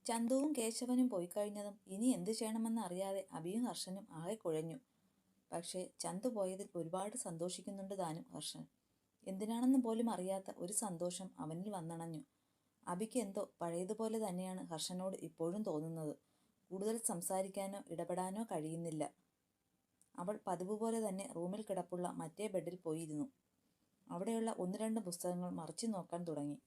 ചന്തുവും കേശവനും പോയി കഴിഞ്ഞതും ഇനി എന്തു ചെയ്യണമെന്ന് അറിയാതെ അഭിയും ഹർഷനും ആകെ കുഴഞ്ഞു. പക്ഷേ ചന്തു പോയതിൽ ഒരുപാട് സന്തോഷിക്കുന്നുണ്ട് താനും ഹർഷൻ. എന്തിനാണെന്ന് പോലും അറിയാത്ത ഒരു സന്തോഷം അവനിൽ വന്നണഞ്ഞു. അഭിക്ക് എന്തോ പഴയതുപോലെ തന്നെയാണ് ഹർഷനോട് ഇപ്പോഴും തോന്നുന്നത്. കൂടുതൽ സംസാരിക്കാനോ ഇടപെടാനോ കഴിയുന്നില്ല. അവൾ പതിവ് പോലെ തന്നെ റൂമിൽ കിടപ്പുള്ള മറ്റേ ബെഡിൽ പോയിരുന്നു. അവിടെയുള്ള ഒന്ന് രണ്ട് പുസ്തകങ്ങൾ മറിച്ചു നോക്കാൻ തുടങ്ങി.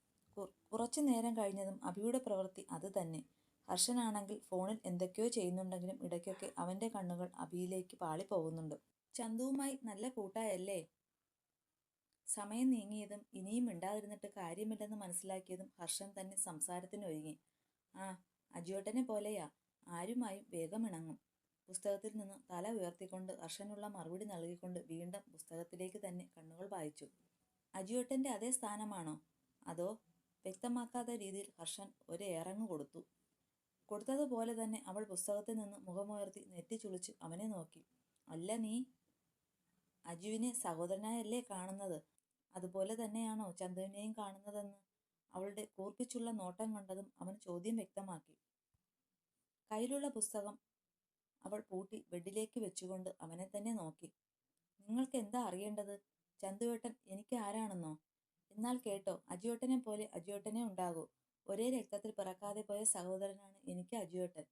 കുറച്ചു നേരം കഴിഞ്ഞതും അഭിയുടെ പ്രവൃത്തി അത് തന്നെ. ഹർഷനാണെങ്കിൽ ഫോണിൽ എന്തൊക്കെയോ ചെയ്യുന്നുണ്ടെങ്കിലും ഇടയ്ക്കൊക്കെ അവൻ്റെ കണ്ണുകൾ അഭിയിലേക്ക് പാളിപ്പോകുന്നുണ്ട്. ചന്തുവുമായി നല്ല കൂട്ടായല്ലേ? സമയം നീങ്ങിയതും ഇനിയും മിണ്ടാതിരുന്നിട്ട് കാര്യമില്ലെന്ന് മനസ്സിലാക്കിയതും ഹർഷൻ തന്നെ സംസാരത്തിനൊരുങ്ങി. ആ, അജിയോട്ടനെ പോലെയാ, ആരുമായും വേഗം ഇണങ്ങും. പുസ്തകത്തിൽ നിന്ന് തല ഉയർത്തിക്കൊണ്ട് ഹർഷനുള്ള മറുപടി നൽകിക്കൊണ്ട് വീണ്ടും പുസ്തകത്തിലേക്ക് തന്നെ കണ്ണുകൾ പായിച്ചു. അജിയോട്ടൻ്റെ അതേ സ്ഥാനമാണോ? അതോ? വ്യക്തമാക്കാത്ത രീതിയിൽ ഹർഷൻ ഒരേറങ്ങ് കൊടുത്തു. കൊടുത്തതുപോലെ തന്നെ അവൾ പുസ്തകത്തിൽ നിന്ന് മുഖമുയർത്തി നെറ്റി ചുളിച്ച് അവനെ നോക്കി. അല്ല, നീ അജുവിനെ സഹോദരനായല്ലേ കാണുന്നത്? അതുപോലെ തന്നെയാണോ ചന്തുവിനെയും കാണുന്നതെന്ന് അവളുടെ കൂർപ്പിച്ചുള്ള നോട്ടം കണ്ടതും അവൻ ചോദ്യം വ്യക്തമാക്കി. കയ്യിലുള്ള പുസ്തകം അവൾ പൂട്ടി ബെഡിലേക്ക് വെച്ചുകൊണ്ട് അവനെ തന്നെ നോക്കി. നിങ്ങൾക്ക് എന്താ അറിയേണ്ടത്? ചന്തുവേട്ടൻ എനിക്ക് ആരാണെന്നോ? എന്നാൽ കേട്ടോ, അജിയോട്ടനെ പോലെ അജിയോട്ടനെ ഉണ്ടാകൂ. ഒരേ രക്തത്തിൽ പിറക്കാതെ പോയ സഹോദരനാണ് എനിക്ക് അജിയോട്ടൻ.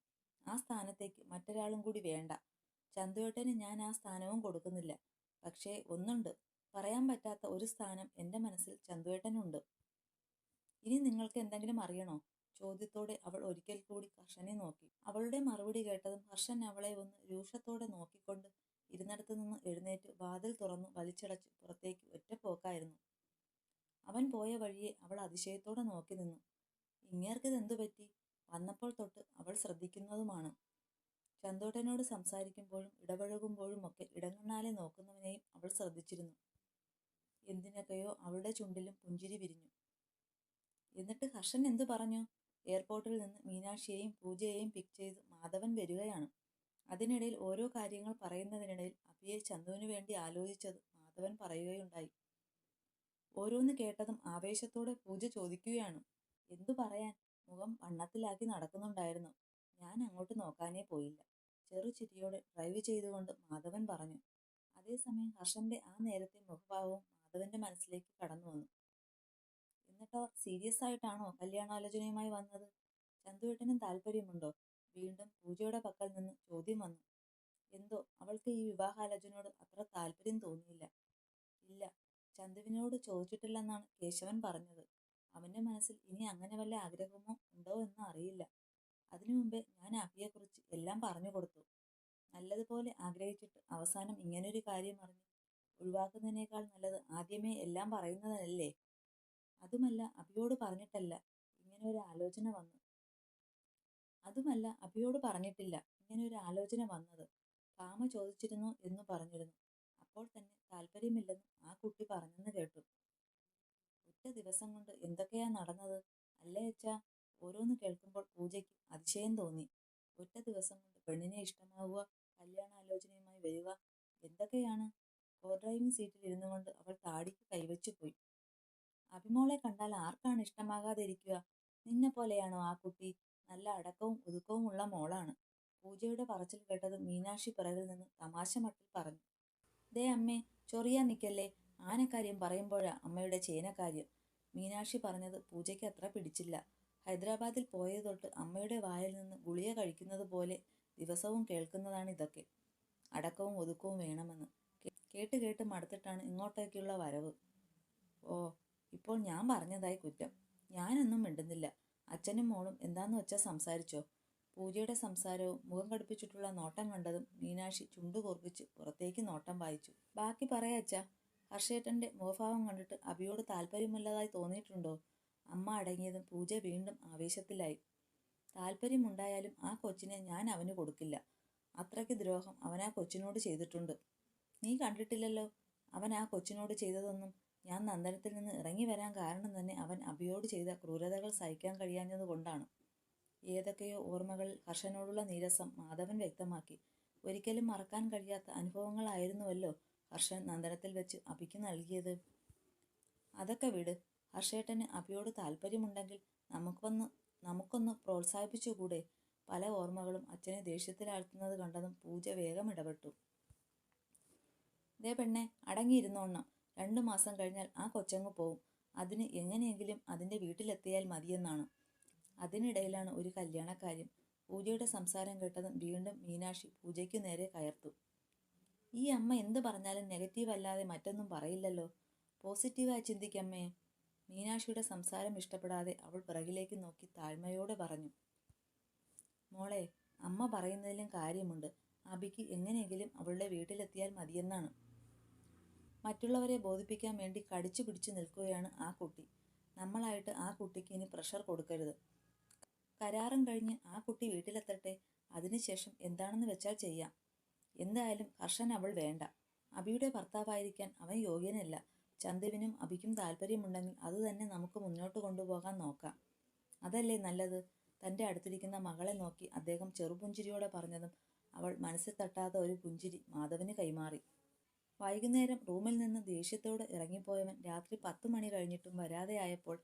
ആ സ്ഥാനത്തേക്ക് മറ്റൊരാളും കൂടി വേണ്ട. ചന്തുവേട്ടന് ഞാൻ ആ സ്ഥാനവും കൊടുക്കുന്നില്ല. പക്ഷേ ഒന്നുണ്ട്, പറയാൻ പറ്റാത്ത ഒരു സ്ഥാനം എൻ്റെ മനസ്സിൽ ചന്തുവേട്ടനുണ്ട്. ഇനി നിങ്ങൾക്ക് എന്തെങ്കിലും അറിയണോ? ചോദ്യത്തോടെ അവൾ ഒരിക്കൽ കൂടി ഹർഷനെ നോക്കി. അവളുടെ മറുപടി കേട്ടതും ഹർഷൻ അവളെ ഒന്ന് രൂക്ഷത്തോടെ നോക്കിക്കൊണ്ട് ഇരുന്നിടത്ത് നിന്ന് എഴുന്നേറ്റ് വാതിൽ തുറന്നു വലിച്ചടച്ച് പുറത്തേക്ക് ഒറ്റപ്പോക്കായിരുന്നു. അവൻ പോയ വഴിയെ അവൾ അതിശയത്തോടെ നോക്കി നിന്നു. ഇങ്ങേർക്കിതെന്തു പറ്റി? വന്നപ്പോൾ തൊട്ട് അവൾ ശ്രദ്ധിക്കുന്നതുമാണ്. ചന്തോട്ടനോട് സംസാരിക്കുമ്പോഴും ഇടപഴകുമ്പോഴുമൊക്കെ ഇടങ്ങണ്ണാലെ നോക്കുന്നവനെയും അവൾ ശ്രദ്ധിച്ചിരുന്നു. എന്തിനൊക്കെയോ അവളുടെ ചുണ്ടിലും പുഞ്ചിരി വിരിഞ്ഞു. എന്നിട്ട് ഹർഷൻ എന്തു പറഞ്ഞു? എയർപോർട്ടിൽ നിന്ന് മീനാക്ഷിയെയും പൂജയെയും പിക്ക് ചെയ്ത് മാധവൻ വരികയാണ്. അതിനിടയിൽ ഓരോ കാര്യങ്ങൾ പറയുന്നതിനിടയിൽ അഭിയെ ചന്തുവിനു വേണ്ടി ആലോചിച്ചത് മാധവൻ പറയുകയുണ്ടായി. ഓരോന്ന് കേട്ടതും ആവേശത്തോടെ പൂജ ചോദിക്കുകയാണ്. എന്തു പറയാൻ? മുഖം വണ്ണത്തിലാക്കി നടക്കുന്നുണ്ടായിരുന്നു. ഞാൻ അങ്ങോട്ട് നോക്കാനേ പോയില്ല. ചെറുചിരിയോടെ ഡ്രൈവ് ചെയ്തുകൊണ്ട് മാധവൻ പറഞ്ഞു. അതേസമയം ഹർഷന്റെ ആ നേരത്തെ മുഖഭാവവും മാധവന്റെ മനസ്സിലേക്ക് കടന്നു വന്നു. എന്നിട്ടവർ സീരിയസ് ആയിട്ടാണോ കല്യാണാലോചനയുമായി വന്നത്? ചന്തുവേട്ടനും താല്പര്യമുണ്ടോ? വീണ്ടും പൂജയുടെ പക്കൽ നിന്ന് ചോദ്യം വന്നു. എന്തോ അവൾക്ക് ഈ വിവാഹാലോചനയോട് അത്ര താല്പര്യം തോന്നിയില്ല. ഇല്ല, ചന്തുവിനോട് ചോദിച്ചിട്ടില്ലെന്നാണ് കേശവൻ പറഞ്ഞത്. അവന്റെ മനസ്സിൽ ഇനി അങ്ങനെ വല്ല ആഗ്രഹമോ ഉണ്ടോ എന്ന് അറിയില്ല. അതിനു മുമ്പേ ഞാൻ അഭിയെക്കുറിച്ച് എല്ലാം പറഞ്ഞു കൊടുത്തു. നല്ലതുപോലെ ആഗ്രഹിച്ചിട്ട് അവസാനം ഇങ്ങനൊരു കാര്യം അറിഞ്ഞ് ഒഴിവാക്കുന്നതിനേക്കാൾ നല്ലത് ആദ്യമേ എല്ലാം പറയുന്നതല്ലേ. അതുമല്ല അഭിയോട് പറഞ്ഞിട്ടല്ല ഇങ്ങനെ ഒരു ആലോചന വന്നു. ഭാമ ചോദിച്ചിരുന്നു എന്ന് പറഞ്ഞിരുന്നു. അപ്പോൾ തന്നെ താല്പര്യമില്ലെന്ന് ആ കുട്ടി പറഞ്ഞെന്ന് കേട്ടു. ഒറ്റ ദിവസം കൊണ്ട് എന്തൊക്കെയാ നടന്നത് അല്ലേ അച്ഛാ? ഓരോന്ന് കേൾക്കുമ്പോൾ പൂജയ്ക്ക് അതിശയം തോന്നി. ഒറ്റ ദിവസം കൊണ്ട് പെണ്ണിനെ ഇഷ്ടമാവുക, കല്യാണാലോചനയുമായി വരിക, എന്തൊക്കെയാണ്? കോ ഡ്രൈവിംഗ് സീറ്റിൽ ഇരുന്നു കൊണ്ട് അവൾ താടിക്ക് കൈവച്ചു പോയി. അഭിമോളെ കണ്ടാൽ ആർക്കാണ് ഇഷ്ടമാകാതിരിക്കുക? നിന്നെ പോലെയാണോ ആ കുട്ടി? നല്ല അടക്കവും ഒതുക്കവും ഉള്ള മോളാണ്. പൂജയുടെ പറച്ചിൽ കേട്ടത് മീനാക്ഷി പിറകിൽ നിന്ന് തമാശ മട്ടിൽ പറഞ്ഞു. ദേ അമ്മേ, ചൊറിയാൻ നിൽക്കല്ലേ. ആനക്കാര്യം പറയുമ്പോഴാ അമ്മയുടെ ചേനക്കാര്യം. മീനാക്ഷി പറഞ്ഞത് പൂജയ്ക്ക് അത്ര പിടിച്ചില്ല. ഹൈദരാബാദിൽ പോയത് തൊട്ട് അമ്മയുടെ വായിൽ നിന്ന് ഗുളിക കഴിക്കുന്നത് പോലെ ദിവസവും കേൾക്കുന്നതാണ് ഇതൊക്കെ. അടക്കവും ഒതുക്കവും വേണമെന്ന് കേട്ട് കേട്ട് മടുത്തിട്ടാണ് ഇങ്ങോട്ടേക്കുള്ള വരവ്. ഓ, ഇപ്പോൾ ഞാൻ പറഞ്ഞതായി കുറ്റം. ഞാനൊന്നും മിണ്ടുന്നില്ല. അച്ഛനും മോളും എന്താന്ന് വെച്ചാൽ സംസാരിച്ചോ. പൂജയുടെ സംസാരവും മുഖം കടുപ്പിച്ചിട്ടുള്ള നോട്ടം കണ്ടതും മീനാക്ഷി ചുണ്ടു കൂർപ്പിച്ച് പുറത്തേക്ക് നോട്ടം വായിച്ചു. ബാക്കി പറയാച്ചാ. ഹർഷേട്ടന്റെ മുഖഭാവം കണ്ടിട്ട് അഭിയോട് താല്പര്യമുള്ളതായി തോന്നിയിട്ടുണ്ടോ? അമ്മ അടങ്ങിയതും പൂജ വീണ്ടും ആവേശത്തിലായി. താല്പര്യമുണ്ടായാലും ആ കൊച്ചിനെ ഞാൻ അവന് കൊടുക്കില്ല. അത്രയ്ക്ക് ദ്രോഹം അവൻ ആ കൊച്ചിനോട് ചെയ്തിട്ടുണ്ട്. നീ കണ്ടിട്ടില്ലല്ലോ അവൻ ആ കൊച്ചിനോട് ചെയ്തതൊന്നും. ഞാൻ നന്ദനത്തിൽ നിന്ന് ഇറങ്ങി വരാൻ കാരണം തന്നെ അവൻ അഭിയോട് ചെയ്ത ക്രൂരതകൾ സഹിക്കാൻ കഴിയാഞ്ഞത് കൊണ്ടാണ്. ഏതൊക്കെയോ ഓർമ്മകളിൽ ഹർഷനോടുള്ള നീരസം മാധവൻ വ്യക്തമാക്കി. ഒരിക്കലും മറക്കാൻ കഴിയാത്ത അനുഭവങ്ങളായിരുന്നുവല്ലോ ഹർഷൻ നന്ദനത്തിൽ വെച്ച് അഭിക്ക് നൽകിയത്. അതൊക്കെ വിട്. ഹർഷേട്ടന് അഭിയോട് താല്പര്യമുണ്ടെങ്കിൽ നമുക്കൊന്ന് പ്രോത്സാഹിപ്പിച്ചുകൂടെ? പല ഓർമ്മകളും അച്ഛനെ ദേഷ്യത്തിലാഴ്ത്തുന്നത് കണ്ടതും പൂജ വേഗം ഇടപെട്ടു. ദേ പെണ്ണെ, അടങ്ങിയിരുന്നോണം. 2 മാസം കഴിഞ്ഞാൽ ആ കൊച്ചങ്ങ് പോവും. അതിന് എങ്ങനെയെങ്കിലും അതിൻ്റെ വീട്ടിലെത്തിയാൽ മതിയെന്നാണ്. അതിനിടയിലാണ് ഒരു കല്യാണക്കാര്യം. പൂജയുടെ സംസാരം കേട്ടതും വീണ്ടും മീനാക്ഷി പൂജയ്ക്കു നേരെ കയർത്തു. ഈ അമ്മ എന്ത് പറഞ്ഞാലും നെഗറ്റീവ് അല്ലാതെ മറ്റൊന്നും പറയില്ലല്ലോ. പോസിറ്റീവായി ചിന്തിക്കമ്മേ. മീനാക്ഷിയുടെ സംസാരം ഇഷ്ടപ്പെടാതെ അവൾ പിറകിലേക്ക് നോക്കി താഴ്മയോടെ പറഞ്ഞു. മോളെ, അമ്മ പറയുന്നതിലും കാര്യമുണ്ട്. അബിക്ക് എങ്ങനെയെങ്കിലും അവളുടെ വീട്ടിലെത്തിയാൽ മതിയെന്നാണ്. മറ്റുള്ളവരെ ബോധിപ്പിക്കാൻ വേണ്ടി കടിച്ചു പിടിച്ചു നിൽക്കുകയാണ് ആ കുട്ടി. നമ്മളായിട്ട് ആ കുട്ടിക്ക് ഇനി പ്രഷർ കൊടുക്കരുത്. കരാറും കഴിഞ്ഞ് ആ കുട്ടി വീട്ടിലെത്തട്ടെ. അതിനുശേഷം എന്താണെന്ന് വെച്ചാൽ ചെയ്യാം. എന്തായാലും ഹർഷൻ അവൾ വേണ്ട. അബിയുടെ ഭർത്താവായിരിക്കാൻ അവൻ യോഗ്യനല്ല. ചന്തുവിനും അബിക്കും താല്പര്യമുണ്ടെങ്കിൽ അത് തന്നെ നമുക്ക് മുന്നോട്ട് കൊണ്ടുപോകാൻ നോക്കാം. അതല്ലേ നല്ലത്? തൻ്റെ അടുത്തിരിക്കുന്ന മകളെ നോക്കി അദ്ദേഹം ചെറുപുഞ്ചിരിയോടെ പറഞ്ഞതും അവൾ മനസ്സിൽ തട്ടാത്ത ഒരു പുഞ്ചിരി മാധവന് കൈമാറി. വൈകുന്നേരം റൂമിൽ നിന്ന് ദേഷ്യത്തോടെ ഇറങ്ങിപ്പോയവൻ രാത്രി 10 മണി കഴിഞ്ഞിട്ടും വരാതെയായപ്പോൾ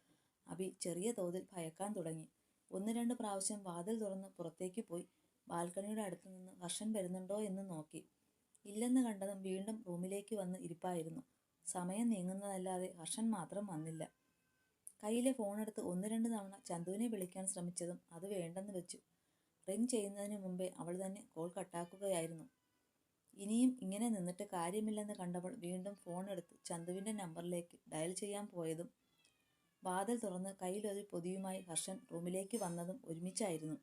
അബി ചെറിയ തോതിൽ ഭയക്കാൻ തുടങ്ങി. 1-2 പ്രാവശ്യം വാതിൽ തുറന്ന് പുറത്തേക്ക് പോയി ബാൽക്കണിയുടെ അടുത്ത് നിന്ന് ഹർഷൻ വരുന്നുണ്ടോ എന്ന് നോക്കി. ഇല്ലെന്ന് കണ്ടതും വീണ്ടും റൂമിലേക്ക് വന്ന് ഇരിപ്പായിരുന്നു. സമയം നീങ്ങുന്നതല്ലാതെ ഹർഷൻ മാത്രം വന്നില്ല. കയ്യിലെ ഫോണെടുത്ത് 1-2 തവണ ചന്തുവിനെ വിളിക്കാൻ ശ്രമിച്ചതും അത് വേണ്ടെന്ന് വെച്ചു. റിങ് ചെയ്യുന്നതിന് മുമ്പേ അവൾ തന്നെ കോൾ കട്ടാക്കുകയായിരുന്നു. ഇനിയും ഇങ്ങനെ നിന്നിട്ട് കാര്യമില്ലെന്ന് കണ്ടവൾ വീണ്ടും ഫോണെടുത്ത് ചന്തുവിൻ്റെ നമ്പറിലേക്ക് ഡയൽ ചെയ്യാൻ പോയതും വാതിൽ തുറന്ന് കയ്യിലൊരു പൊതിയുമായി ഹർഷൻ റൂമിലേക്ക് വന്നതും ഒരുമിച്ചായിരുന്നു.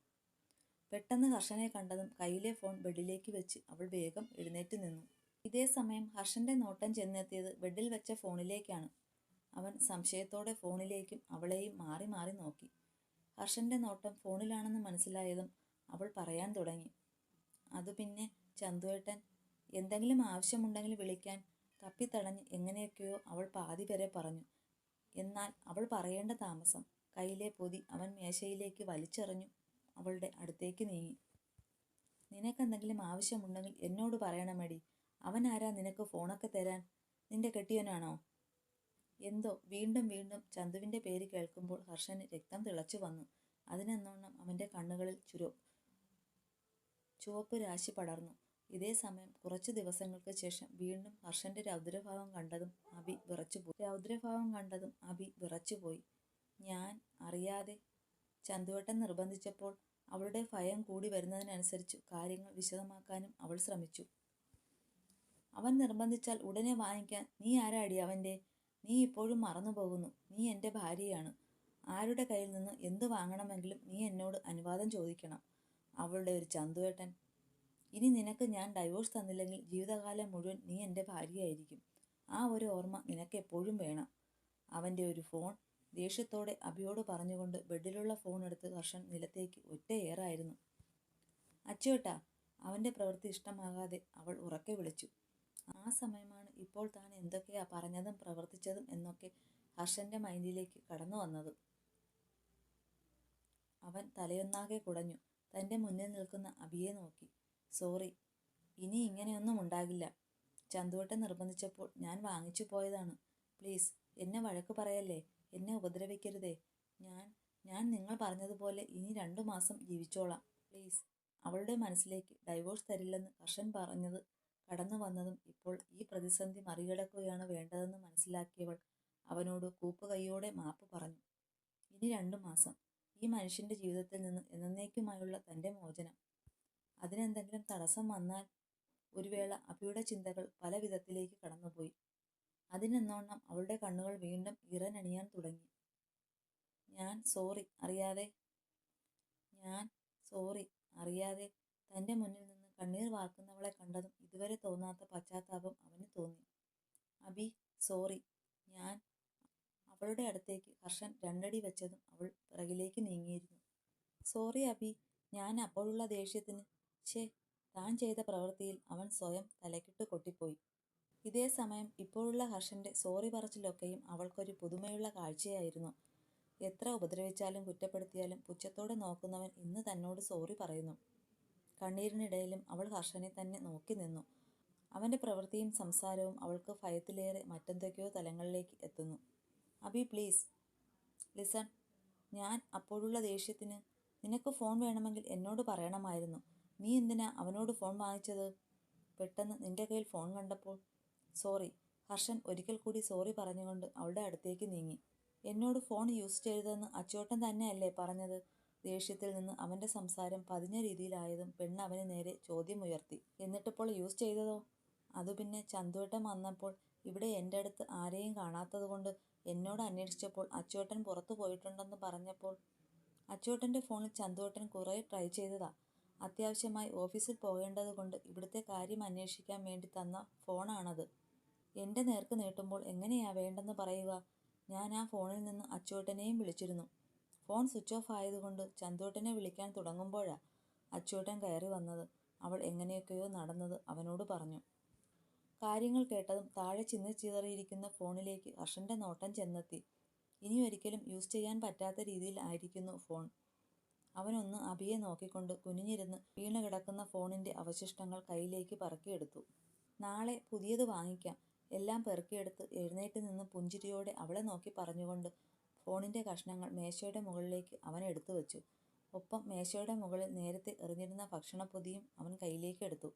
പെട്ടെന്ന് ഹർഷനെ കണ്ടതും കയ്യിലെ ഫോൺ ബെഡിലേക്ക് വെച്ച് അവൾ വേഗം എഴുന്നേറ്റ് നിന്നു. ഇതേ സമയം ഹർഷന്റെ നോട്ടം ചെന്നെത്തിയത് ബെഡിൽ വെച്ച ഫോണിലേക്കാണ്. അവൻ സംശയത്തോടെ ഫോണിലേക്കും അവളെയും മാറി മാറി നോക്കി. ഹർഷന്റെ നോട്ടം ഫോണിലാണെന്ന് മനസ്സിലായതും അവൾ പറയാൻ തുടങ്ങി. അത് പിന്നെ ചന്തുവേട്ടൻ, എന്തെങ്കിലും ആവശ്യമുണ്ടെങ്കിൽ വിളിക്കാൻ. തപ്പിത്തടഞ്ഞ് എങ്ങനെയൊക്കെയോ അവൾ പാതി വരെ പറഞ്ഞു. എന്നാൽ അവൾ പറയേണ്ട താമസം. കയ്യിലെ പൊതി അവൻ മേശയിലേക്ക് വലിച്ചെറിഞ്ഞു അവളുടെ അടുത്തേക്ക് നീങ്ങി. നിനക്കെന്തെങ്കിലും ആവശ്യമുണ്ടെങ്കിൽ എന്നോട് പറയണമെടി. അവൻ ആരാ നിനക്ക് ഫോണൊക്കെ തരാൻ? നിന്റെ കെട്ടിയവനാണോ? എന്തോ വീണ്ടും വീണ്ടും ചന്തുവിൻ്റെ പേര് കേൾക്കുമ്പോൾ ഹർഷന് രക്തം തിളച്ചു വന്നു. അതിനെന്നോണം അവൻ്റെ കണ്ണുകളിൽ ചുവപ്പ് രാശി പടർന്നു. ഇതേ സമയം കുറച്ചു ദിവസങ്ങൾക്ക് ശേഷം വീണ്ടും ഹർഷന്റെ രൗദ്രഭാവം കണ്ടതും അബി വിറച്ചുപോയി. ഞാൻ അറിയാതെ ചന്തുവേട്ടൻ നിർബന്ധിച്ചപ്പോൾ അവളുടെ ഭയം കൂടി വരുന്നതിനനുസരിച്ച് കാര്യങ്ങൾ വിശദമാക്കാനും അവൾ ശ്രമിച്ചു. അവൻ നിർബന്ധിച്ചാൽ ഉടനെ വാങ്ങിക്കാൻ നീ ആരാടി അവൻ്റെ? നീ ഇപ്പോഴും മറന്നുപോകുന്നു. നീ എൻ്റെ ഭാര്യയാണ്. ആരുടെ കയ്യിൽ നിന്ന് എന്ത് വാങ്ങണമെങ്കിലും നീ എന്നോട് അനുവാദം ചോദിക്കണം. അവളുടെ ഒരു ചന്തുവേട്ടൻ. ഇനി നിനക്ക് ഞാൻ ഡൈവോഴ്സ് തന്നില്ലെങ്കിൽ ജീവിതകാലം മുഴുവൻ നീ എൻ്റെ ഭാര്യയായിരിക്കും. ആ ഒരു ഓർമ്മ നിനക്ക് എപ്പോഴും വേണം. അവൻ്റെ ഒരു ഫോൺ. ദേഷ്യത്തോടെ അബിയോട് പറഞ്ഞുകൊണ്ട് ബെഡിലുള്ള ഫോൺ എടുത്ത് ഹർഷൻ നിലത്തേക്ക് ഒറ്റയേറായിരുന്നു. അച്ചുവേട്ടാ. അവൻ്റെ പ്രവൃത്തി ഇഷ്ടമാകാതെ അവൾ ഉറക്കെ വിളിച്ചു. ആ സമയമാണ് ഇപ്പോൾ താൻ എന്തൊക്കെയാ പറഞ്ഞതും പ്രവർത്തിച്ചതും എന്നൊക്കെ ഹർഷന്റെ മൈൻഡിലേക്ക് കടന്നു വന്നത്. അവൻ തലയൊന്നാകെ കുടഞ്ഞു. തൻ്റെ മുന്നിൽ നിൽക്കുന്ന അബിയെ നോക്കി. സോറി, ഇനി ഇങ്ങനെയൊന്നും ഉണ്ടാകില്ല. ചന്തുവേട്ടൻ നിർബന്ധിച്ചപ്പോൾ ഞാൻ വാങ്ങിച്ചു പോയതാണ്. പ്ലീസ് എന്നെ വഴക്ക് പറയല്ലേ. എന്നെ ഉപദ്രവിക്കരുതേ. ഞാൻ നിങ്ങൾ പറഞ്ഞതുപോലെ ഇനി 2 മാസം ജീവിച്ചോളാം. പ്ലീസ്. അവളുടെ മനസ്സിലേക്ക് ഡൈവോഴ്സ് തരില്ലെന്ന് ഹർഷൻ പറഞ്ഞത് കടന്നു വന്നതും ഇപ്പോൾ ഈ പ്രതിസന്ധി മറികടക്കുകയാണ് വേണ്ടതെന്ന് മനസ്സിലാക്കിയവൾ അവനോട് കൂപ്പുകൈയോടെ മാപ്പ് പറഞ്ഞു. ഇനി 2 മാസം. ഈ മനുഷ്യന്റെ ജീവിതത്തിൽ നിന്ന് എന്നേക്കുമായുള്ള തൻ്റെ മോചനം. അതിനെന്തെങ്കിലും തടസ്സം വന്നാൽ? ഒരു വേള അബിയുടെ ചിന്തകൾ പല വിധത്തിലേക്ക് കടന്നുപോയി. അതിനെന്നോണം അവളുടെ കണ്ണുകൾ വീണ്ടും ഇറനണിയാൻ തുടങ്ങി. ഞാൻ സോറി അറിയാതെ തൻ്റെ മുന്നിൽ നിന്ന് കണ്ണീർ വാർക്കുന്നവളെ കണ്ടതും ഇതുവരെ തോന്നാത്ത പശ്ചാത്താപം അവന് തോന്നി. അബി, സോറി. അവളുടെ അടുത്തേക്ക് ഹർഷൻ 2 അടി വെച്ചതും അവൾ പിറകിലേക്ക് നീങ്ങിയിരുന്നു. സോറി അബി. ഞാൻ അപ്പോഴുള്ള ദേഷ്യത്തിന്. താൻ ചെയ്ത പ്രവൃത്തിയിൽ അവൻ സ്വയം തലക്കിട്ട് കൊട്ടിപ്പോയി. ഇതേ സമയം ഇപ്പോഴുള്ള ഹർഷന്റെ സോറി പറച്ചിലൊക്കെയും അവൾക്കൊരു പുതുമയുള്ള കാഴ്ചയായിരുന്നു. എത്ര ഉപദ്രവിച്ചാലും കുറ്റപ്പെടുത്തിയാലും പുച്ഛത്തോടെ നോക്കുന്നവൻ ഇന്ന് തന്നോട് സോറി പറയുന്നു. കണ്ണീരിനിടയിലും അവൾ ഹർഷനെ തന്നെ നോക്കി നിന്നു. അവൻ്റെ പ്രവൃത്തിയും സംസാരവും അവൾക്ക് ഭയത്തിലേറെ മറ്റെന്തൊക്കെയോ തലങ്ങളിലേക്ക് എത്തുന്നു. അബി പ്ലീസ്. ലിസൺ, ഞാൻ അപ്പോഴുള്ള ദേഷ്യത്തിന് നിനക്ക് ഫോൺ വേണമെങ്കിൽ എന്നോട് പറയണമായിരുന്നു. നീ എന്തിനാ അവനോട് ഫോൺ വാങ്ങിച്ചത്? പെട്ടെന്ന് നിന്റെ കയ്യിൽ ഫോൺ കണ്ടപ്പോൾ. സോറി. ഹർഷൻ ഒരിക്കൽ കൂടി സോറി പറഞ്ഞുകൊണ്ട് അവളുടെ അടുത്തേക്ക് നീങ്ങി. എന്നോട് ഫോൺ യൂസ് ചെയ്തതെന്ന് അച്ചോട്ടൻ തന്നെയല്ലേ പറഞ്ഞത്? ദേഷ്യത്തിൽ നിന്ന് അവൻ്റെ സംസാരം പതിഞ്ഞ രീതിയിലായതും പെണ്ണ് അവന് നേരെ ചോദ്യമുയർത്തി. എന്നിട്ടിപ്പോൾ യൂസ് ചെയ്തതോ? അതു പിന്നെ ചന്തുവേട്ടൻ വന്നപ്പോൾ ഇവിടെ എൻ്റെ അടുത്ത് ആരെയും കാണാത്തതുകൊണ്ട് എന്നോട് അന്വേഷിച്ചപ്പോൾ അച്ചോട്ടൻ പുറത്തു പോയിട്ടുണ്ടെന്ന് പറഞ്ഞപ്പോൾ അച്ചോട്ടൻ്റെ ഫോണിൽ ചന്തുവേട്ടൻ കുറേ ട്രൈ ചെയ്തതാ. അത്യാവശ്യമായി ഓഫീസിൽ പോകേണ്ടത് കൊണ്ട് ഇവിടുത്തെ കാര്യം അന്വേഷിക്കാൻ വേണ്ടി തന്ന ഫോണാണത്. എൻ്റെ നേർക്ക് നീട്ടുമ്പോൾ എങ്ങനെയാ വേണ്ടെന്ന് പറയുക? ഞാൻ ആ ഫോണിൽ നിന്ന് അച്ചോട്ടനെയും വിളിച്ചിരുന്നു. ഫോൺ സ്വിച്ച് ഓഫ് ആയതുകൊണ്ട് ചന്തുവേട്ടനെ വിളിക്കാൻ തുടങ്ങുമ്പോഴാ അച്ചോട്ടൻ കയറി വന്നത്. അവൾ എങ്ങനെയൊക്കെയോ നടന്നത് അവനോട് പറഞ്ഞു. കാര്യങ്ങൾ കേട്ടതും താഴെ ചിന്നിച്ചിതറിയിരിക്കുന്ന ഫോണിലേക്ക് ഹർഷൻ്റെ നോട്ടം ചെന്നെത്തി. ഇനി ഒരിക്കലും യൂസ് ചെയ്യാൻ പറ്റാത്ത രീതിയിൽ ആയിരിക്കുന്നു ഫോൺ. അവനൊന്ന് അഭിയെ നോക്കിക്കൊണ്ട് കുനിഞ്ഞിരുന്ന് വീണ് കിടക്കുന്ന ഫോണിൻ്റെ അവശിഷ്ടങ്ങൾ കയ്യിലേക്ക് പറക്കിയെടുത്തു. നാളെ പുതിയത് വാങ്ങിക്കാം. എല്ലാം പെറുക്കിയെടുത്ത് എഴുന്നേറ്റ് നിന്ന് പുഞ്ചിരിയോടെ അവളെ നോക്കി പറഞ്ഞുകൊണ്ട് ഫോണിൻ്റെ കഷ്ണങ്ങൾ മേശയുടെ മുകളിലേക്ക് അവൻ എടുത്തു വച്ചു. ഒപ്പം മേശയുടെ മുകളിൽ നേരത്തെ എറിഞ്ഞിരുന്ന ഭക്ഷണപ്പൊതിയും അവൻ കയ്യിലേക്ക് എടുത്തു.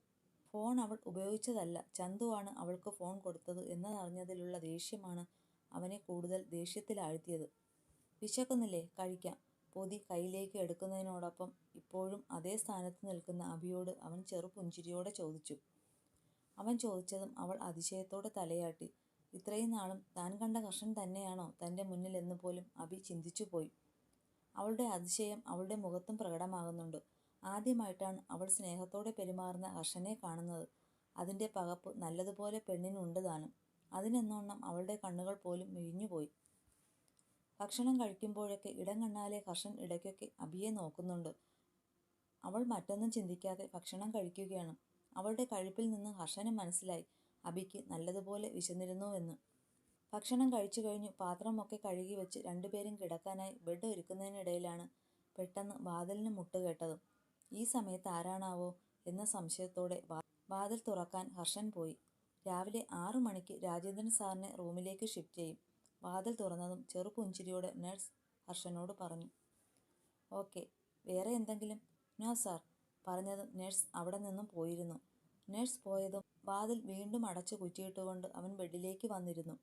ഫോൺ അവൾ ഉപയോഗിച്ചതല്ല, ചന്തുവാണ് അവൾക്ക് ഫോൺ കൊടുത്തത് എന്നതറിഞ്ഞതിലുള്ള ദേഷ്യമാണ് അവനെ കൂടുതൽ ദേഷ്യത്തിലാഴ്ത്തിയത്. വിശക്കുന്നില്ലേ? കഴിക്കാം. പൊതി കയ്യിലേക്ക് എടുക്കുന്നതിനോടൊപ്പം ഇപ്പോഴും അതേ സ്ഥാനത്ത് നിൽക്കുന്ന അഭിയോട് അവൻ ചെറുപുഞ്ചിരിയോടെ ചോദിച്ചു. അവൻ ചോദിച്ചതും അവൾ അതിശയത്തോടെ തലയാട്ടി. ഇത്രയും നാളും താൻ കണ്ട ഹർഷൻ തന്നെയാണോ തൻ്റെ മുന്നിൽ എന്ന് പോലും അഭി ചിന്തിച്ചുപോയി. അവളുടെ അതിശയം അവളുടെ മുഖത്തും പ്രകടമാകുന്നുണ്ട്. ആദ്യമായിട്ടാണ് അവൾ സ്നേഹത്തോടെ പെരുമാറുന്ന ഹർഷനെ കാണുന്നത്. അതിൻ്റെ പകപ്പ് നല്ലതുപോലെ പെണ്ണിനുണ്ട് താനും. അതിനെന്നോണം അവളുടെ കണ്ണുകൾ പോലും മിഴിഞ്ഞുപോയി. ഭക്ഷണം കഴിക്കുമ്പോഴൊക്കെ ഇടം കണ്ണാലെ ഹർഷൻ ഇടയ്ക്കൊക്കെ അഭിയെ നോക്കുന്നുണ്ട്. അവൾ മറ്റൊന്നും ചിന്തിക്കാതെ ഭക്ഷണം കഴിക്കുകയാണ്. അവളുടെ കഴിപ്പിൽ നിന്ന് ഹർഷന് മനസ്സിലായി അഭിക്ക് നല്ലതുപോലെ വിശന്നിരുന്നുവെന്ന്. ഭക്ഷണം കഴിച്ചു കഴിഞ്ഞു പാത്രമൊക്കെ കഴുകി വെച്ച് രണ്ടുപേരും കിടക്കാനായി ബെഡ് ഒരുക്കുന്നതിനിടയിലാണ് പെട്ടെന്ന് വാതിലിന് മുട്ടുകേട്ടത്. ഈ സമയത്ത് ആരാണാവോ എന്ന സംശയത്തോടെ വാതിൽ തുറക്കാൻ ഹർഷൻ പോയി. രാവിലെ 6 മണിക്ക് രാജേന്ദ്രൻ സാറിനെ റൂമിലേക്ക് ഷിഫ്റ്റ് ചെയ്യും. വാതിൽ തുറന്നതും ചെറുപുഞ്ചിരിയോടെ നഴ്സ് ഹർഷനോട് പറഞ്ഞു. ഓക്കെ, വേറെ എന്തെങ്കിലും? No sir. പറഞ്ഞതും നഴ്സ് അവിടെ നിന്നും പോയിരുന്നു. നഴ്സ് പോയതും വാതിൽ വീണ്ടും അടച്ചു കുറ്റിയിട്ടുകൊണ്ട് അവൻ ബെഡിലേക്ക് വന്നിരുന്നു.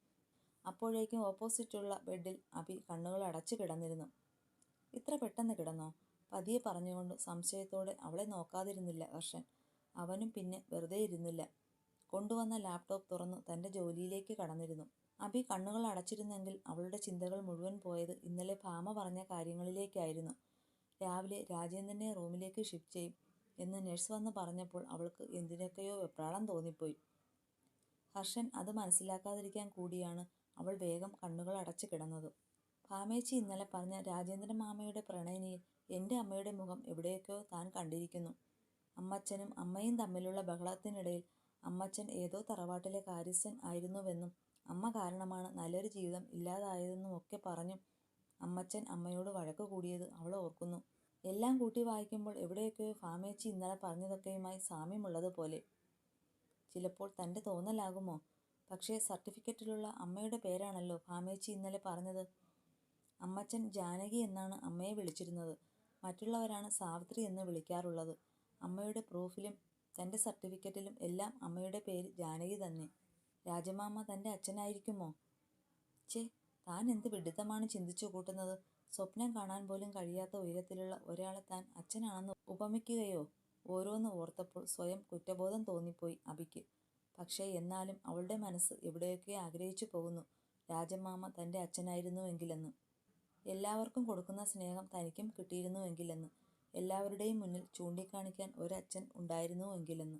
അപ്പോഴേക്കും ഓപ്പോസിറ്റുള്ള ബെഡിൽ അഭി കണ്ണുകൾ അടച്ചു കിടന്നിരുന്നു. ഇത്ര പെട്ടെന്ന് കിടന്നോ? പതിയെ പറഞ്ഞുകൊണ്ട് സംശയത്തോടെ അവളെ നോക്കാതിരുന്നില്ല ഹർഷൻ. അവനും പിന്നെ വെറുതെ ഇരുന്നില്ല. കൊണ്ടുവന്ന ലാപ്ടോപ്പ് തുറന്നു തൻ്റെ ജോലിയിലേക്ക് കടന്നിരുന്നു. അഭി കണ്ണുകൾ അടച്ചിരുന്നെങ്കിൽ അവളുടെ ചിന്തകൾ മുഴുവൻ പോയത് ഇന്നലെ ഭാമ പറഞ്ഞ കാര്യങ്ങളിലേക്കായിരുന്നു. രാവിലെ രാജേന്ദ്രനെ റൂമിലേക്ക് ഷിഫ്റ്റ് ചെയ്യും എന്ന് നഴ്സ് വന്ന് പറഞ്ഞപ്പോൾ അവൾക്ക് എന്തിനൊക്കെയോ വെപ്രാളം തോന്നിപ്പോയി. ഹർഷൻ അത് മനസ്സിലാക്കാതിരിക്കാൻ കൂടിയാണ് അവൾ വേഗം കണ്ണുകൾ അടച്ചു കിടന്നത്. ഭാമേച്ചി ഇന്നലെ പറഞ്ഞ രാജേന്ദ്രൻ മാമയുടെ പ്രണയിനിയിൽ എൻ്റെ അമ്മയുടെ മുഖം എവിടെയൊക്കെയോ താൻ കണ്ടിരിക്കുന്നു. അമ്മച്ചനും അമ്മയും തമ്മിലുള്ള ബഹളത്തിനിടയിൽ അമ്മച്ചൻ ഏതോ തറവാട്ടിലെ കാര്യസ്ഥൻ ആയിരുന്നുവെന്നും അമ്മ കാരണമാണ് നല്ലൊരു ജീവിതം ഇല്ലാതായതെന്നുമൊക്കെ പറഞ്ഞും അമ്മച്ചൻ അമ്മയോട് വഴക്ക് കൂടിയത് അവൾ ഓർക്കുന്നു. എല്ലാം കൂട്ടി വായിക്കുമ്പോൾ എവിടെയൊക്കെയോ ഭാമേച്ചി ഇന്നലെ പറഞ്ഞതൊക്കെയുമായി സാമ്യമുള്ളതുപോലെ. ചിലപ്പോൾ തൻ്റെ തോന്നലാകുമോ? പക്ഷേ സർട്ടിഫിക്കറ്റിലുള്ള അമ്മയുടെ പേരാണല്ലോ ഭാമേച്ചി ഇന്നലെ പറഞ്ഞത്. അമ്മച്ചൻ ജാനകി എന്നാണ് അമ്മയെ വിളിച്ചിരുന്നത്. മറ്റുള്ളവരാണ് സാവിത്രി എന്ന് വിളിക്കാറുള്ളത്. അമ്മയുടെ പ്രൂഫിലും തൻ്റെ സർട്ടിഫിക്കറ്റിലും എല്ലാം അമ്മയുടെ പേര് ജാനകി തന്നെ. രാജമാമ തൻ്റെ അച്ഛനായിരിക്കുമോ? ചേ, താൻ എന്ത് വിഡിത്തമാണ് ചിന്തിച്ചു കൂട്ടുന്നത്? സ്വപ്നം കാണാൻ പോലും കഴിയാത്ത ഉയരത്തിലുള്ള ഒരാളെ താൻ അച്ഛനാണെന്ന് ഉപമിക്കുകയോ? ഓരോന്ന് ഓർത്തപ്പോൾ സ്വയം കുറ്റബോധം തോന്നിപ്പോയി അഭിക്ക്. പക്ഷേ എന്നാലും അവളുടെ മനസ്സ് എവിടെയൊക്കെ ആഗ്രഹിച്ചു പോകുന്നു രാജമാമ തൻ്റെ അച്ഛനായിരുന്നുവെങ്കിലെന്ന്. എല്ലാവർക്കും കൊടുക്കുന്ന സ്നേഹം തനിക്കും കിട്ടിയിരുന്നുവെങ്കിലെന്ന്. എല്ലാവരുടെയും മുന്നിൽ ചൂണ്ടിക്കാണിക്കാൻ ഒരച്ഛൻ ഉണ്ടായിരുന്നുവെങ്കിലെന്ന്.